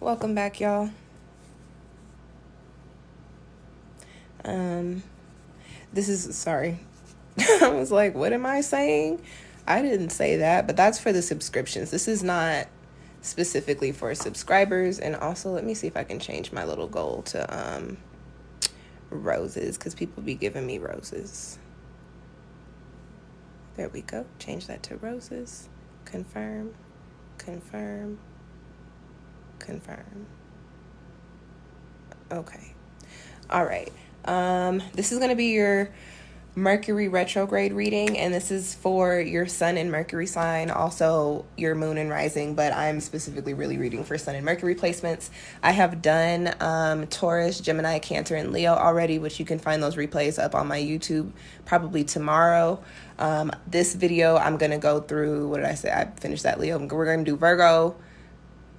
Welcome back, y'all. This is, sorry. I was like, what am I saying? I didn't say that, but that's for the subscriptions. This is not specifically for subscribers. And also, let me see if I can change my little goal to roses, because people be giving me roses. There we go. Change that to roses. Confirm, confirm, confirm. Okay. All right. This is going to be your Mercury retrograde reading, and this is for your Sun and Mercury sign, also your Moon and Rising, but I'm specifically really reading for Sun and Mercury placements. I have done Taurus, Gemini, Cancer, and Leo already, which you can find those replays up on my YouTube probably tomorrow. This video, I'm going to go through, what did I say? I finished that Leo. We're going to do Virgo,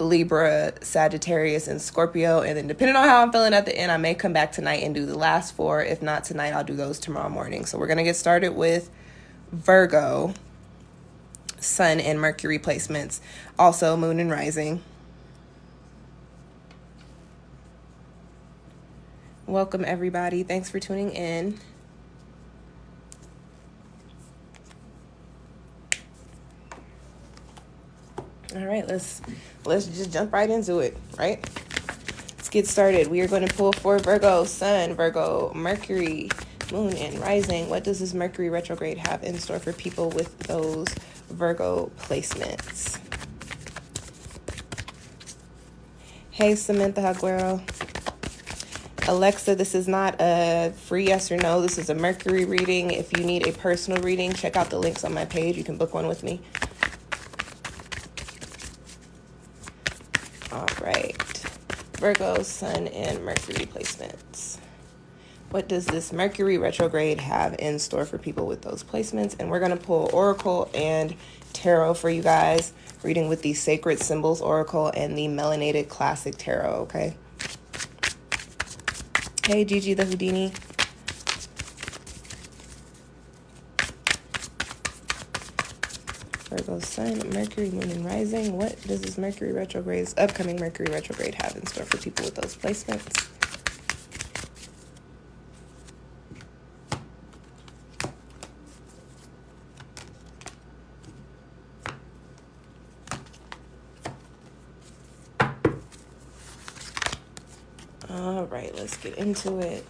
Libra, Sagittarius, and Scorpio, and then depending on how I'm feeling at the end, I may come back tonight and do the last four. If not tonight, I'll do those tomorrow morning. So we're going to get started with Virgo, Sun and Mercury placements, also Moon and Rising. Welcome, everybody. Thanks for tuning in. All right, let's just jump right into it, right? Let's get started. We are going to pull for Virgo, Sun, Virgo, Mercury, Moon, and Rising. What does this Mercury retrograde have in store for people with those Virgo placements? Hey, Samantha Aguero. Alexa, this is not a free yes or no. This is a Mercury reading. If you need a personal reading, check out the links on my page. You can book one with me. All right. Virgo, Sun, and Mercury placements. What does this Mercury retrograde have in store for people with those placements? And we're going to pull Oracle and Tarot for you guys, reading with the Sacred Symbols Oracle and the Melanated Classic Tarot, okay? Hey, Gigi the Houdini. Virgo, Sun, Mercury, Moon, and Rising. What does this Mercury retrograde, upcoming Mercury retrograde, have in store for people with those placements? All right, let's get into it.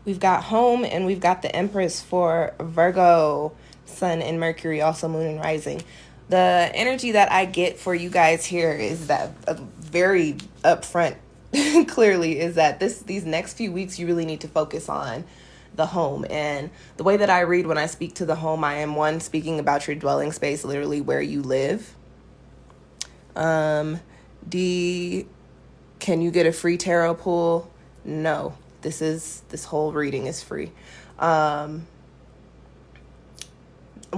We've got home and we've got the Empress for Virgo, Sun, and Mercury, also Moon and Rising. The energy that I get for you guys here is that very upfront, clearly, is that these next few weeks you really need to focus on the home. And the way that I read when I speak to the home, I am speaking about your dwelling space, literally where you live. Can you get a free tarot pull? No. This whole reading is free. When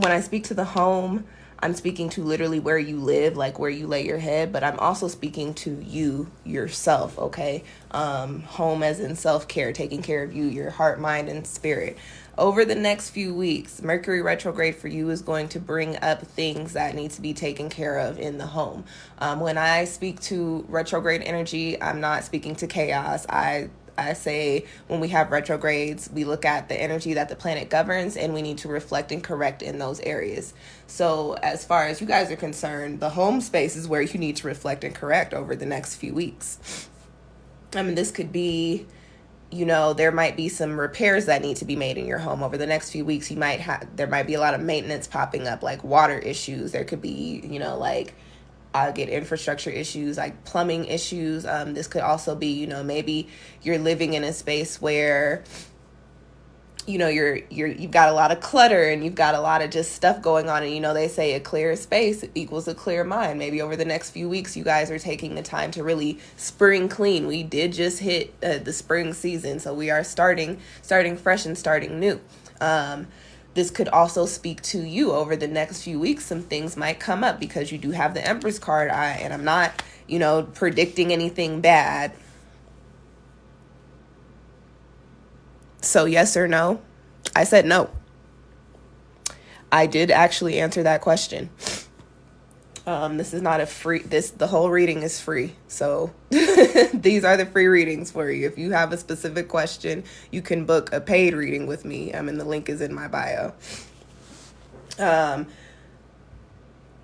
I speak to the home, I'm speaking to literally where you live, like where you lay your head, but I'm also speaking to you yourself, okay? Home as in self-care, taking care of you, your heart, mind, and spirit. Over the next few weeks, Mercury retrograde for you is going to bring up things that need to be taken care of in the home. When I speak to retrograde energy, I'm not speaking to chaos. I say when we have retrogrades, we look at the energy that the planet governs and we need to reflect and correct in those areas. So as far as you guys are concerned, the home space is where you need to reflect and correct over the next few weeks. I mean, this could be, there might be some repairs that need to be made in your home over the next few weeks. There might be a lot of maintenance popping up, like water issues. There could be, I get infrastructure issues like plumbing issues. This could also be, maybe you're living in a space where, you've got a lot of clutter and you've got a lot of just stuff going on. And, they say a clear space equals a clear mind. Maybe over the next few weeks, you guys are taking the time to really spring clean. We did just hit the spring season. So we are starting fresh and starting new. This could also speak to you over the next few weeks. Some things might come up because you do have the Empress card. And I'm not, predicting anything bad. So yes or no? I said no. I did actually answer that question. This is not a free, the whole reading is free. So these are the free readings for you. If you have a specific question, you can book a paid reading with me. And the link is in my bio.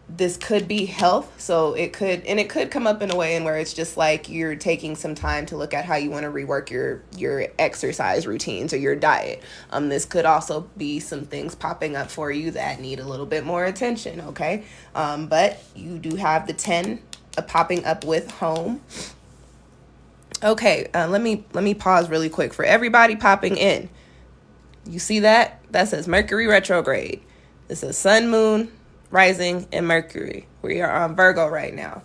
This could be health. So it could come up in a way in where it's just like you're taking some time to look at how you want to rework your exercise routines or your diet. This could also be some things popping up for you that need a little bit more attention. Okay. But you do have the 10 popping up with home. Okay. Let me pause really quick for everybody popping in. You see that? That says Mercury Retrograde. This is Sun, Moon, Rising, and Mercury. We are on Virgo right now.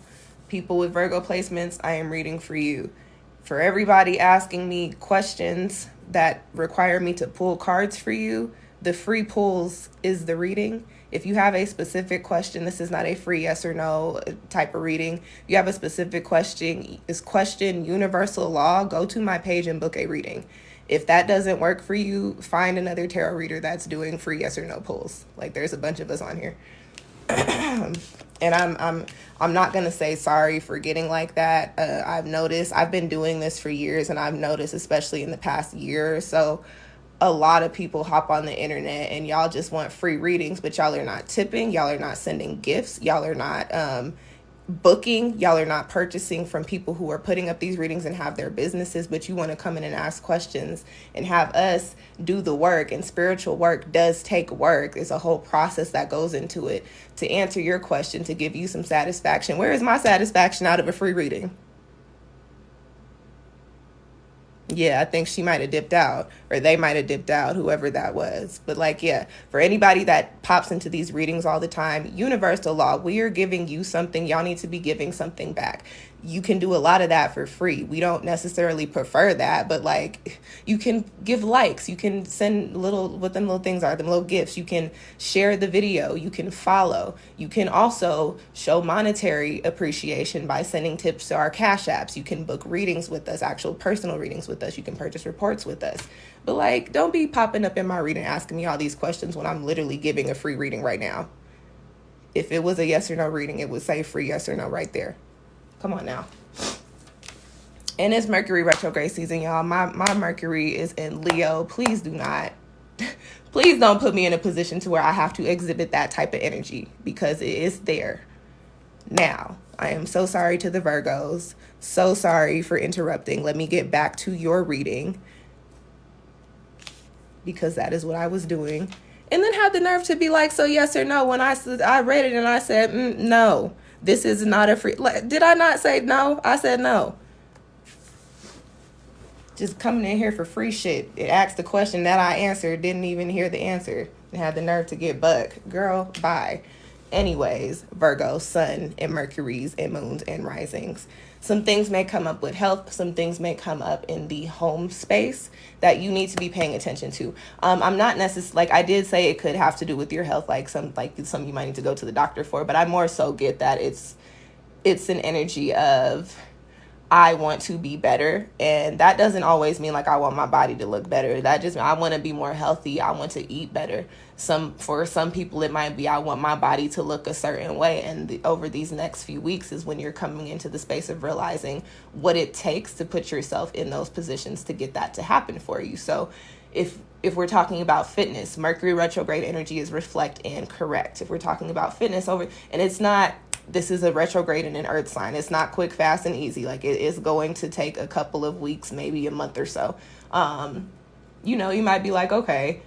People with Virgo placements, I am reading for you. For everybody asking me questions that require me to pull cards for you, the free pulls is the reading. If you have a specific question, this is not a free yes or no type of reading. If you have a specific question, is question universal law, go to my page and book a reading. If that doesn't work for you, find another tarot reader that's doing free yes or no pulls. Like, there's a bunch of us on here. And I'm not going to say sorry for getting like that. I've noticed, I've been doing this for years, and I've noticed, especially in the past year or so, a lot of people hop on the internet and y'all just want free readings, but y'all are not tipping. Y'all are not sending gifts. Y'all are not booking. Y'all are not purchasing from people who are putting up these readings and have their businesses, but you want to come in and ask questions and have us do the work. And spiritual work does take work. There's a whole process that goes into it to answer your question, to give you some satisfaction. Where is my satisfaction out of a free reading? Yeah, I think she might have dipped out, or they might have dipped out, whoever that was. But like, yeah, for anybody that pops into these readings all the time, universal law, we are giving you something. Y'all need to be giving something back. You can do a lot of that for free. We don't necessarily prefer that, but like, you can give likes. You can send what them little things are, them little gifts. You can share the video. You can follow. You can also show monetary appreciation by sending tips to our Cash Apps. You can book readings with us, actual personal readings with us. You can purchase reports with us. But like, don't be popping up in my reading asking me all these questions when I'm literally giving a free reading right now. If it was a yes or no reading, it would say free yes or no right there. Come on now. And it's Mercury retrograde season, y'all. My Mercury is in Leo. Please don't put me in a position to where I have to exhibit that type of energy, because it is there. Now, I am so sorry to the Virgos. So sorry for interrupting. Let me get back to your reading, because that is what I was doing. And then had the nerve to be like, so yes or no, when I read it and I said, no. This is not a free... Did I not say no? I said no. Just coming in here for free shit. It asked the question that I answered, didn't even hear the answer, and had the nerve to get buck. Girl, bye. Anyways, Virgo, Sun, and Mercuries, and Moons, and Risings. Some things may come up with health. Some things may come up in the home space that you need to be paying attention to. I'm not necessarily, like I did say, it could have to do with your health, like some you might need to go to the doctor for, but I more so get that it's an energy of, I want to be better. And that doesn't always mean like I want my body to look better. That just, I want to be more healthy. I want to eat better. For some people, it might be, I want my body to look a certain way. And over these next few weeks is when you're coming into the space of realizing what it takes to put yourself in those positions to get that to happen for you. So if we're talking about fitness, Mercury retrograde energy is reflect and correct. If we're talking about fitness and it's not, this is a retrograde in an earth sign. It's not quick, fast, and easy. Like, it is going to take a couple of weeks, maybe a month or so. You might be like, okay,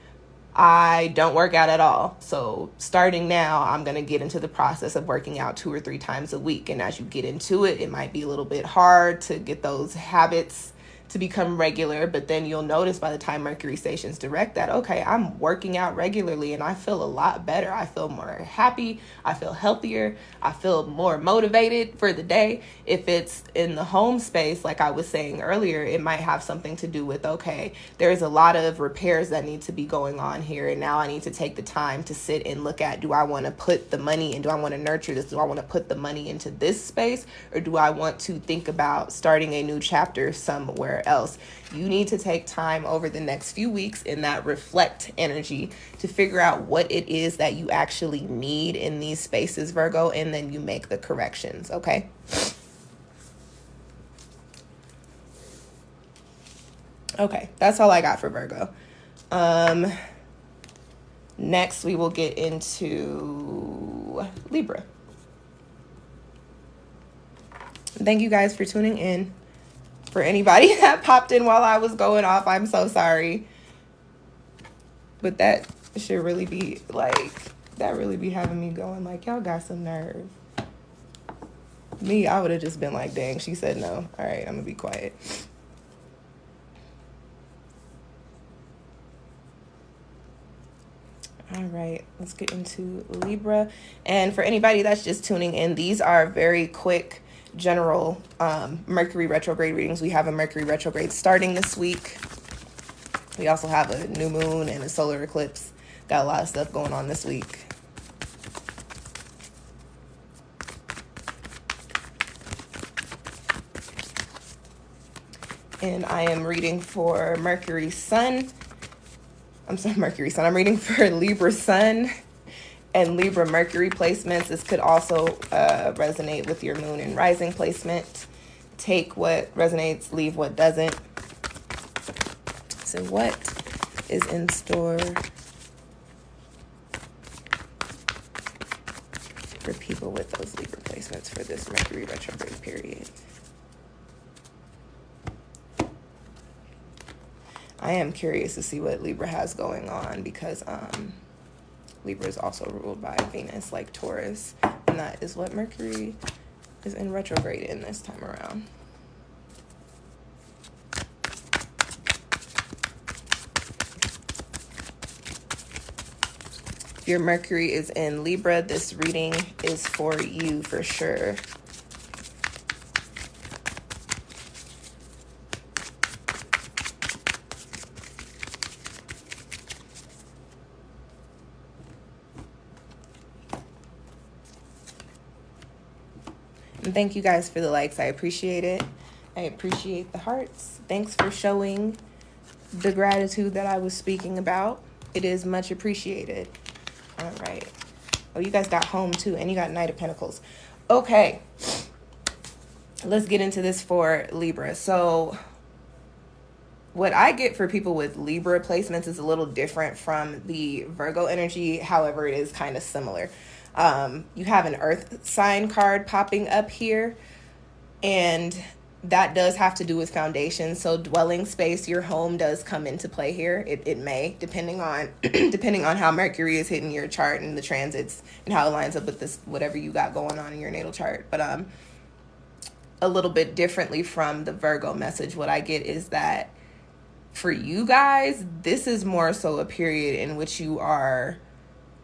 I don't work out at all. So starting now, I'm going to get into the process of working out 2 or 3 times a week. And as you get into it, it might be a little bit hard to get those habits to become regular, but then you'll notice by the time Mercury stations direct that, okay, I'm working out regularly and I feel a lot better. I feel more happy. I feel healthier. I feel more motivated for the day. If it's in the home space, like I was saying earlier, it might have something to do with, okay, there's a lot of repairs that need to be going on here. And now I need to take the time to sit and look at, do I want to put the money in? Do I want to nurture this? Do I want to put the money into this space? Or do I want to think about starting a new chapter somewhere somewhere else. You need to take time over the next few weeks in that reflect energy to figure out what it is that you actually need in these spaces, Virgo, and then you make the corrections, okay? Okay, that's all I got for Virgo. Next, we will get into Libra. Thank you guys for tuning in. For anybody that popped in while I was going off, I'm so sorry. But that should really be like, that really be having me going like, y'all got some nerve. Me, I would have just been like, dang, she said no. All right, I'm gonna be quiet. All right, let's get into Libra. And for anybody that's just tuning in, these are very quick general Mercury retrograde readings. We have a Mercury retrograde starting this week. We also have a new moon and a solar eclipse. Got a lot of stuff going on this week. And I am reading for Mercury Sun. I'm reading for Libra Sun and Libra Mercury placements. This could also resonate with your moon and rising placement. Take what resonates, leave what doesn't. So what is in store for people with those Libra placements for this Mercury retrograde period? I am curious to see what Libra has going on because Libra is also ruled by Venus like Taurus, and that is what Mercury is in retrograde in this time around. If your Mercury is in Libra, this reading is for you for sure. And thank you guys for the likes. I appreciate it. I appreciate the hearts. Thanks for showing the gratitude that I was speaking about. It is much appreciated. All right. Oh, you guys got home too, and you got Knight of Pentacles. Okay. Let's get into this for Libra. So what I get for people with Libra placements is a little different from the Virgo energy. However, it is kind of similar. You have an earth sign card popping up here, and that does have to do with foundation. So dwelling space, your home does come into play here. It may, depending on depending on how Mercury is hitting your chart and the transits and how it lines up with this, whatever you got going on in your natal chart. But a little bit differently from the Virgo message, what I get is that for you guys, this is more so a period in which you are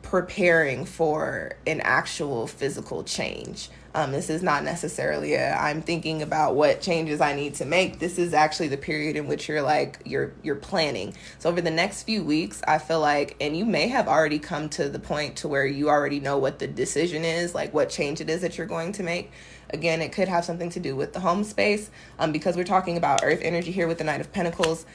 preparing for an actual physical change. This is not necessarily I'm thinking about what changes I need to make. This is actually the period in which you're like, you're planning. So over the next few weeks, I feel like, and you may have already come to the point to where you already know what the decision is, like what change it is that you're going to make. Again, it could have something to do with the home space, because we're talking about earth energy here with the Knight of Pentacles.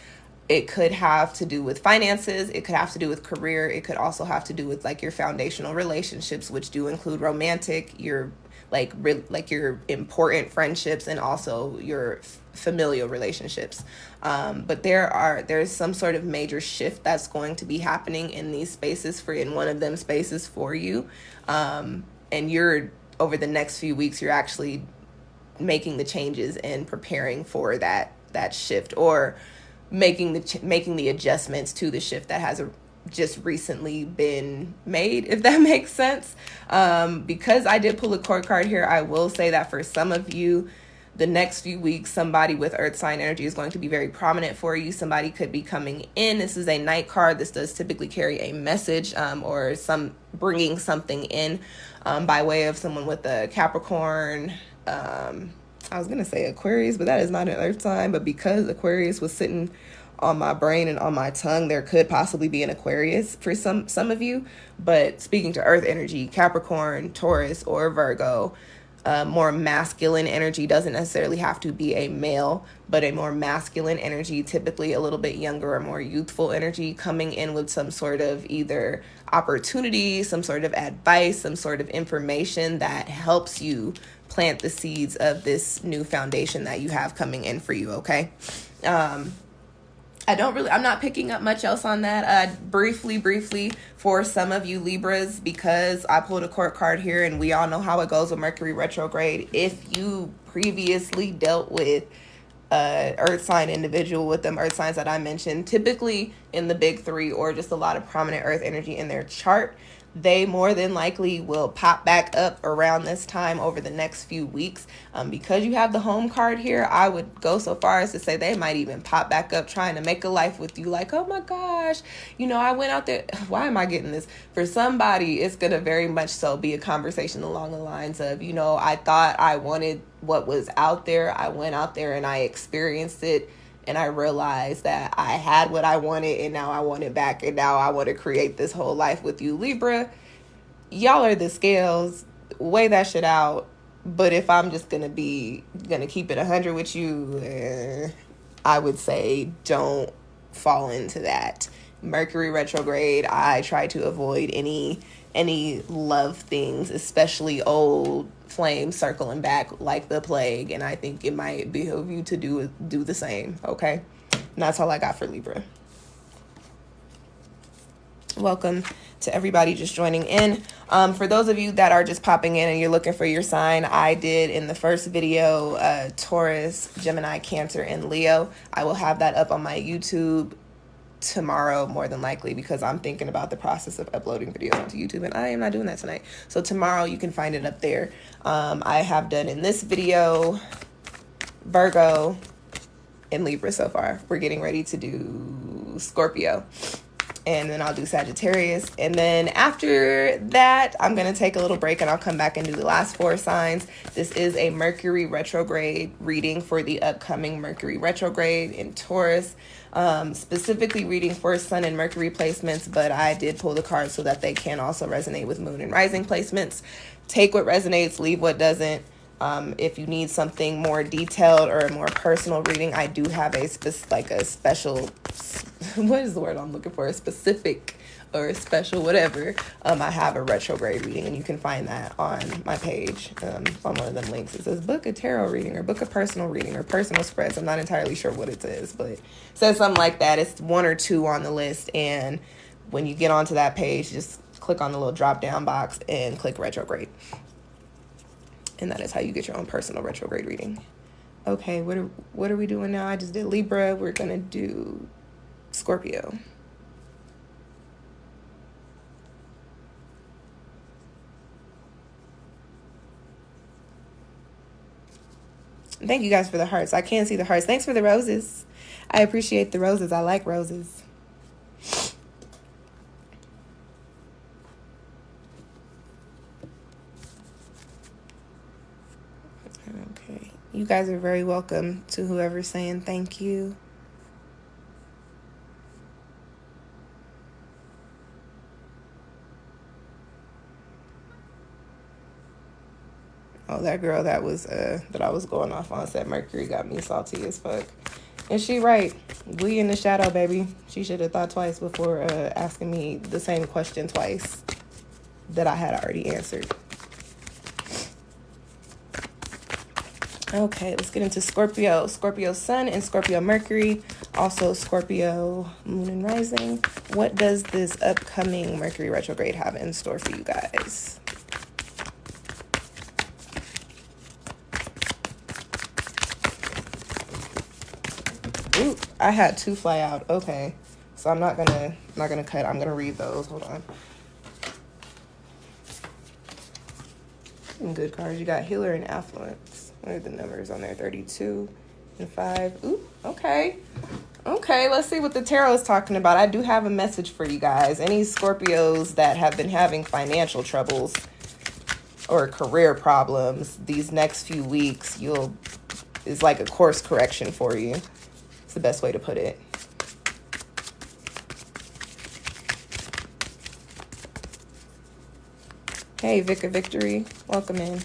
It could have to do with finances. It could have to do with career. It could also have to do with like your foundational relationships, which do include romantic, your your important friendships, and also your familial relationships. But there's some sort of major shift that's going to be happening in these spaces in one of them spaces for you. And you're, over the next few weeks, you're actually making the changes and preparing for that shift, or making the adjustments to the shift that has just recently been made, if that makes sense. Because I did pull a court card here, I will say that for some of you, the next few weeks, somebody with earth sign energy is going to be very prominent for you. Somebody could be coming in. This is a Knight card. This does typically carry a message, or bringing something in, by way of someone with a Capricorn. I was going to say Aquarius, but that is not an earth sign. But because Aquarius was sitting on my brain and on my tongue, there could possibly be an Aquarius for some of you. But speaking to earth energy, Capricorn, Taurus, or Virgo, more masculine energy. Doesn't necessarily have to be a male, but a more masculine energy, typically a little bit younger or more youthful energy, coming in with some sort of either opportunity, some sort of advice, some sort of information that helps you plant the seeds of this new foundation that you have coming in for you, okay? I'm not picking up much else on that. Briefly, for some of you Libras, because I pulled a court card here and we all know how it goes with Mercury retrograde. If you previously dealt with earth sign individual with them earth signs that I mentioned, typically in the big three or just a lot of prominent earth energy in their chart, they more than likely will pop back up around this time over the next few weeks. Because you have the home card here, I would go so far as to say they might even pop back up trying to make a life with you. Like, oh my gosh, I went out there. Why am I getting this? For somebody, it's going to very much so be a conversation along the lines of, I thought I wanted what was out there. I went out there and I experienced it. And I realized that I had what I wanted and now I want it back. And now I want to create this whole life with you, Libra. Y'all are the scales. Weigh that shit out. But if I'm just going to keep it 100 with you, I would say don't fall into that. Mercury retrograde, I try to avoid any love things, especially old flames circling back like the plague, and I think it might behoove you to do the same, okay? And that's all I got for Libra. Welcome to everybody just joining in. For those of you that are just popping in and you're looking for your sign, I did in the first video Taurus, Gemini, Cancer, and Leo. I will have that up on my YouTube tomorrow, more than likely, because I'm thinking about the process of uploading videos onto YouTube, and I am not doing that tonight. So tomorrow you can find it up there. I have done in this video Virgo and Libra so far. We're getting ready to do Scorpio, and then I'll do Sagittarius, and then after that I'm going to take a little break and I'll come back and do the last 4 signs. This is a Mercury retrograde reading for the upcoming Mercury retrograde in Taurus. Specifically reading for Sun and Mercury placements, but I did pull the cards so that they can also resonate with Moon and Rising placements. Take what resonates, leave what doesn't. If you need something more detailed or a more personal reading, I do have a special, what is the word I'm looking for? A specific or a special whatever. I have a retrograde reading, and you can find that on my page, on one of them links. It says book a tarot reading or book a personal reading or personal spreads. I'm not entirely sure what it says, but it says something like that. It's 1 or 2 on the list, and when you get onto that page, just click on the little drop down box and click retrograde, and that is how you get your own personal retrograde reading. Okay, what are we doing now? I just did Libra. We're gonna do Scorpio. Thank you guys for the hearts. I can't see the hearts. Thanks for the roses. I appreciate the roses. I like roses. Okay. You guys are very welcome to whoever's saying thank you. Oh, that girl that I was going off on said Mercury got me salty as fuck. And she right. We in the shadow, baby. She should have thought twice before asking me the same question twice that I had already answered. Okay, let's get into Scorpio. Scorpio Sun and Scorpio Mercury. Also Scorpio Moon and Rising. What does this upcoming Mercury retrograde have in store for you guys? Ooh, I had 2 fly out. Okay, so I'm not gonna cut. I'm gonna read those. Hold on. Some good cards. You got Healer and Affluence. What are the numbers on there? 32 and 5. Ooh, okay. Okay, let's see what the tarot is talking about. I do have a message for you guys. Any Scorpios that have been having financial troubles or career problems, these next few weeks, is like a course correction for you. It's the best way to put it. Hey, Vic of Victory. Welcome in.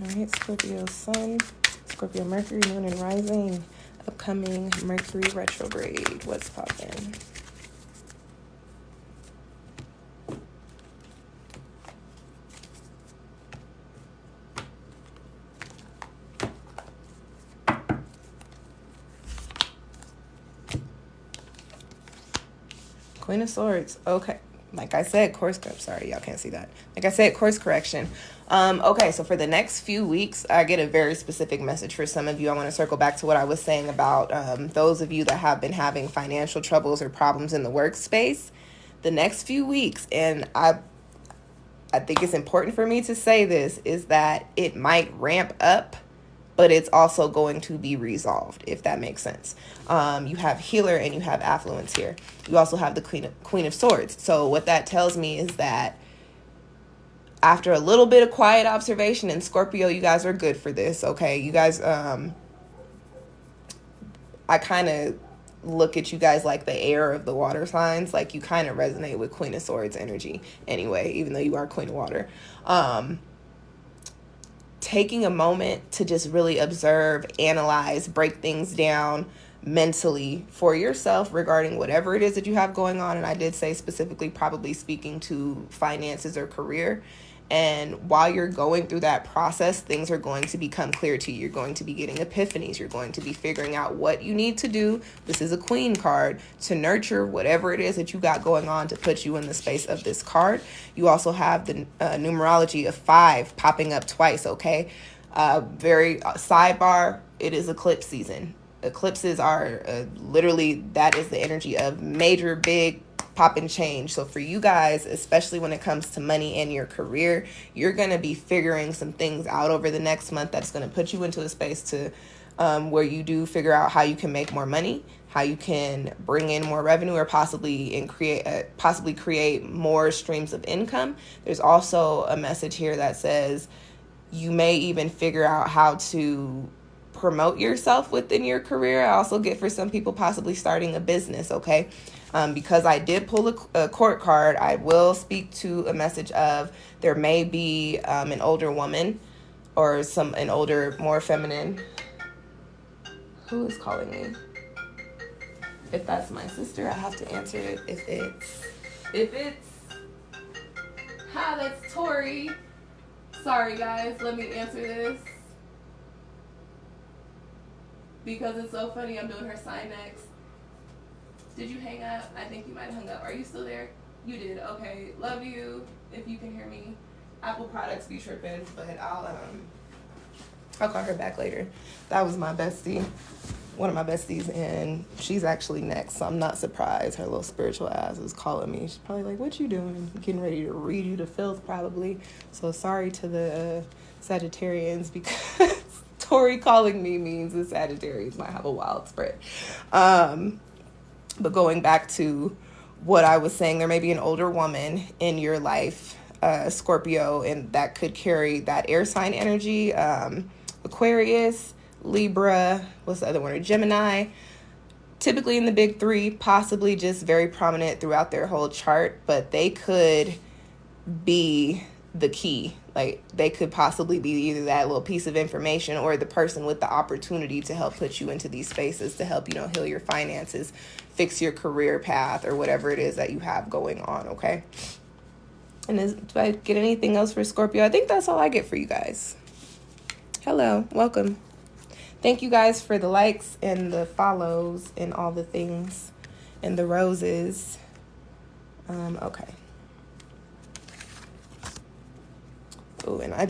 All right, Scorpio Sun, Scorpio Mercury, Moon, and Rising. Upcoming Mercury Retrograde. What's poppin'? Queen of Swords. Okay. Like I said, course correction. Sorry, y'all can't see that. Like I said, course correction. Okay, so for the next few weeks, I get a very specific message for some of you. I want to circle back to what I was saying about those of you that have been having financial troubles or problems in the workspace. The next few weeks, and I think it's important for me to say this, is that it might ramp up, but it's also going to be resolved, if that makes sense. You have healer and you have affluence here. You also have the Queen of Swords. So what that tells me is that after a little bit of quiet observation, and Scorpio, you guys are good for this, okay? You guys, I kind of look at you guys like the air of the water signs. Like, you kind of resonate with Queen of Swords energy anyway, even though you are Queen of Water. Taking a moment to just really observe, analyze, break things down mentally for yourself regarding whatever it is that you have going on. And I did say specifically probably speaking to finances or career. And while you're going through that process, things are going to become clear to you. You're going to be getting epiphanies. You're going to be figuring out what you need to do. This is a Queen card to nurture whatever it is that you got going on to put you in the space of this card. You also have the numerology of 5 popping up twice, okay? Very sidebar, it is eclipse season. Eclipses are literally, that is the energy of major, big, pop and change. So for you guys, especially when it comes to money and your career, you're going to be figuring some things out over the next month that's going to put you into a space to where you do figure out how you can make more money, how you can bring in more revenue, or possibly create more streams of income. There's also a message here that says you may even figure out how to promote yourself within your career. I also get for some people possibly starting a business, okay? Because I did pull a court card, I will speak to a message of there may be an older woman or an older, more feminine. Who is calling me? If that's my sister, I have to answer it. If it's, hi, that's Tori. Sorry guys, let me answer this. Because it's so funny, I'm doing her sign next. Did you hang up? I think you might have hung up. Are you still there? You did. Okay. Love you. If you can hear me. Apple products be tripping, but I'll call her back later. That was my bestie. One of my besties, and she's actually next, so I'm not surprised. Her little spiritual ass is calling me. She's probably like, what you doing? Getting ready to read you to filth, probably. So sorry to the Sagittarians, because Tori calling me means the Sagittarius might have a wild spread. But going back to what I was saying, there may be an older woman in your life, Scorpio, and that could carry that air sign energy. Aquarius, Libra, what's the other one? Or Gemini. Typically in the big 3, possibly just very prominent throughout their whole chart, but they could be the key. Like, they could possibly be either that little piece of information or the person with the opportunity to help put you into these spaces to help, heal your finances, fix your career path, or whatever it is that you have going on, okay? And do I get anything else for Scorpio? I think that's all I get for you guys. Hello, welcome. Thank you guys for the likes and the follows and all the things and the roses. Okay. Oh, and I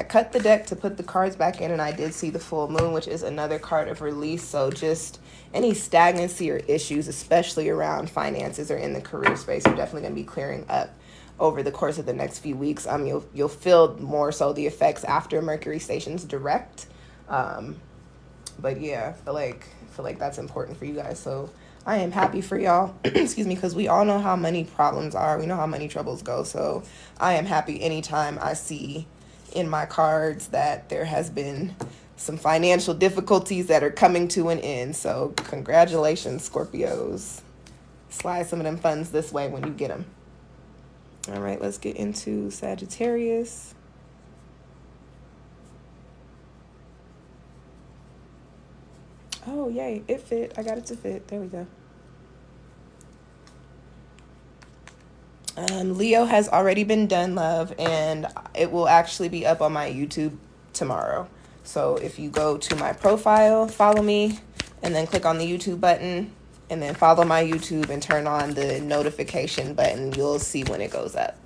cut the deck to put the cards back in, and I did see the full moon, which is another card of release. So just any stagnancy or issues, especially around finances or in the career space, are definitely going to be clearing up over the course of the next few weeks. You'll feel more so the effects after Mercury stations direct. But yeah, I feel like that's important for you guys. So I am happy for y'all, excuse me, because we all know how money problems are. We know how money troubles go. So I am happy anytime I see in my cards that there has been some financial difficulties that are coming to an end. So congratulations, Scorpios. Slide some of them funds this way when you get them. All right, let's get into Sagittarius. Oh, yay. It fit. I got it to fit. There we go. Leo has already been done, love, and it will actually be up on my YouTube tomorrow. So if you go to my profile, follow me, and then click on the YouTube button, and then follow my YouTube and turn on the notification button, you'll see when it goes up.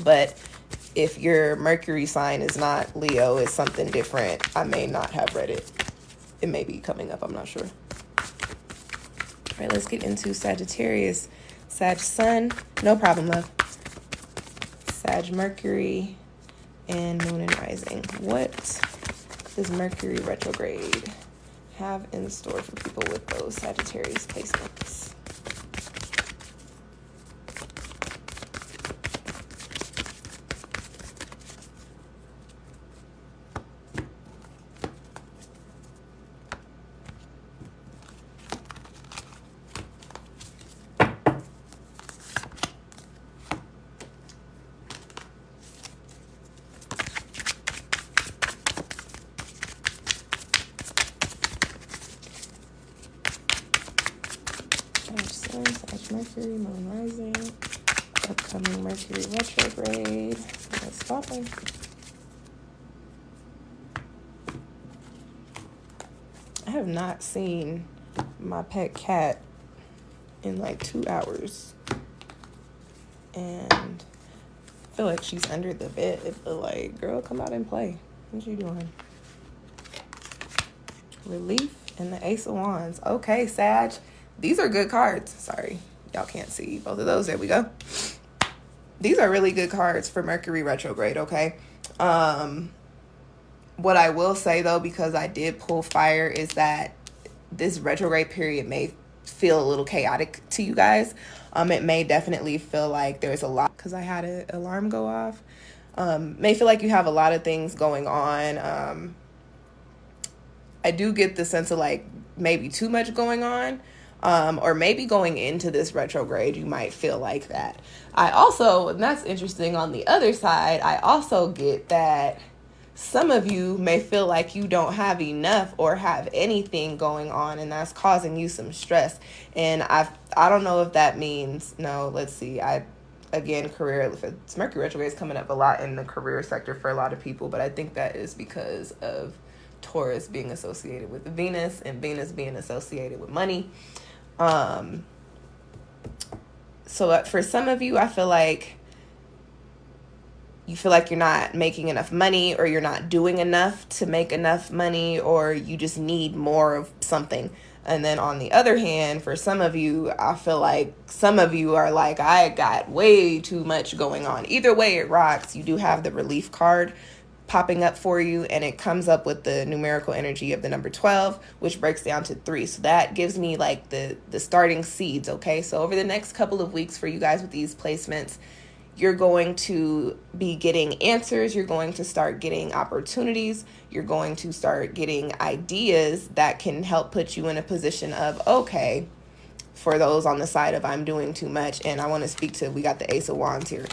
But if your Mercury sign is not Leo, it's something different, I may not have read it. It may be coming up, I'm not sure. All right, let's get into Sagittarius. Sag Sun, no problem, love. Sag Mercury and Moon and Rising. What does Mercury Retrograde have in store for people with those Sagittarius placements? Sun, Sag Mercury, Moon Rising, upcoming Mercury Retrograde. Let's poppin'. I have not seen my pet cat in like 2 hours. And I feel like she's under the bed. But like, girl, come out and play. What you doing? Relief and the Ace of Wands. Okay, Sag. These are good cards. Sorry, y'all can't see both of those. There we go. These are really good cards for Mercury retrograde, okay? What I will say, though, because I did pull fire, is that this retrograde period may feel a little chaotic to you guys. It may definitely feel like there's a lot, because I had an alarm go off. May feel like you have a lot of things going on. I do get the sense of like maybe too much going on. Or maybe going into this retrograde, you might feel like that. I also, and that's interesting, on the other side, I also get that some of you may feel like you don't have enough or have anything going on, and that's causing you some stress. And I don't know if that means, no, let's see, again, career, if it's Mercury retrograde is coming up a lot in the career sector for a lot of people, but I think that is because of Taurus being associated with Venus and Venus being associated with money. So for some of you, I feel like you feel like you're not making enough money, or you're not doing enough to make enough money, or you just need more of something. And then on the other hand, for some of you, I feel like some of you are like, I got way too much going on. Either way, it rocks. You do have the relief card popping up for you, and it comes up with the numerical energy of the number 12, which breaks down to 3. So that gives me like the starting seeds. Okay, so over the next couple of weeks for you guys with these placements, you're going to be getting answers. You're going to start getting opportunities. You're going to start getting ideas that can help put you in a position of, okay, for those on the side of I'm doing too much, and I want to speak to, we got the Ace of Wands here.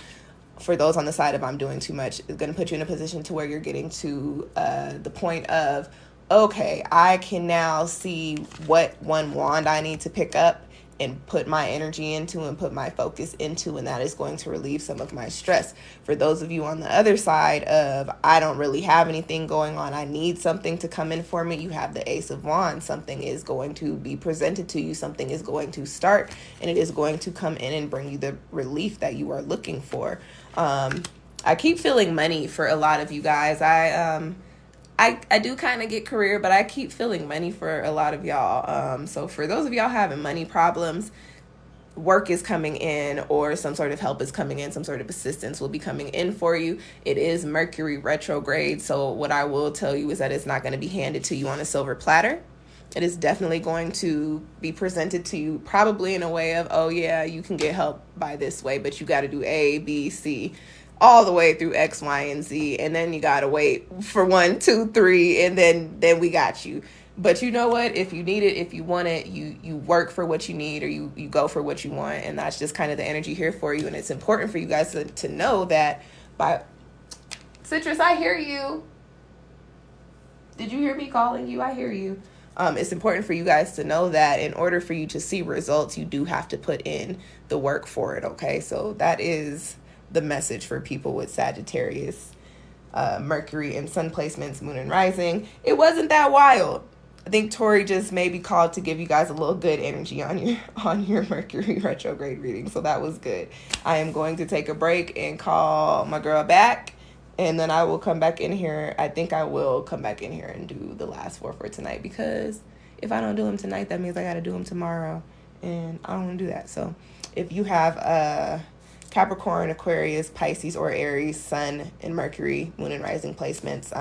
For those on the side of I'm doing too much, is going to put you in a position to where you're getting to the point of, okay, I can now see what one wand I need to pick up and put my energy into and put my focus into, and that is going to relieve some of my stress. For those of you on the other side of, I don't really have anything going on, I need something to come in for me, you have the Ace of Wands. Something is going to be presented to you, something is going to start, and it is going to come in and bring you the relief that you are looking for. I keep feeling money for a lot of you guys. I do kind of get career, but I keep feeling money for a lot of y'all. So for those of y'all having money problems, work is coming in, or some sort of help is coming in, some sort of assistance will be coming in for you. It is Mercury retrograde, so what I will tell you is that it's not going to be handed to you on a silver platter. It is definitely going to be presented to you probably in a way of, oh yeah, you can get help by this way, but you got to do A, B, C, all the way through X, Y, and Z. And then you got to wait for 1, 2, 3, and then we got you. But you know what? If you need it, if you want it, you work for what you need, or you go for what you want. And that's just kind of the energy here for you. And it's important for you guys to know that by Citrus, I hear you. Did you hear me calling you? I hear you. It's important for you guys to know that in order for you to see results, you do have to put in the work for it, okay? So that is the message for people with Sagittarius, Mercury and Sun placements, Moon and Rising. It wasn't that wild. I think Tori just maybe called to give you guys a little good energy on your Mercury retrograde reading, so that was good. I am going to take a break and call my girl back, and then I will come back in here. I think I will come back in here and do the last 4 for tonight, because if I don't do them tonight, that means I got to do them tomorrow, and I don't want to do that. So if you have a Capricorn, Aquarius, Pisces, or Aries, Sun and Mercury, Moon and Rising placements,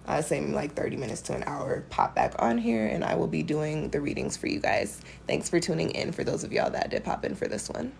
I say like 30 minutes to an hour, pop back on here, and I will be doing the readings for you guys. Thanks for tuning in for those of y'all that did pop in for this one.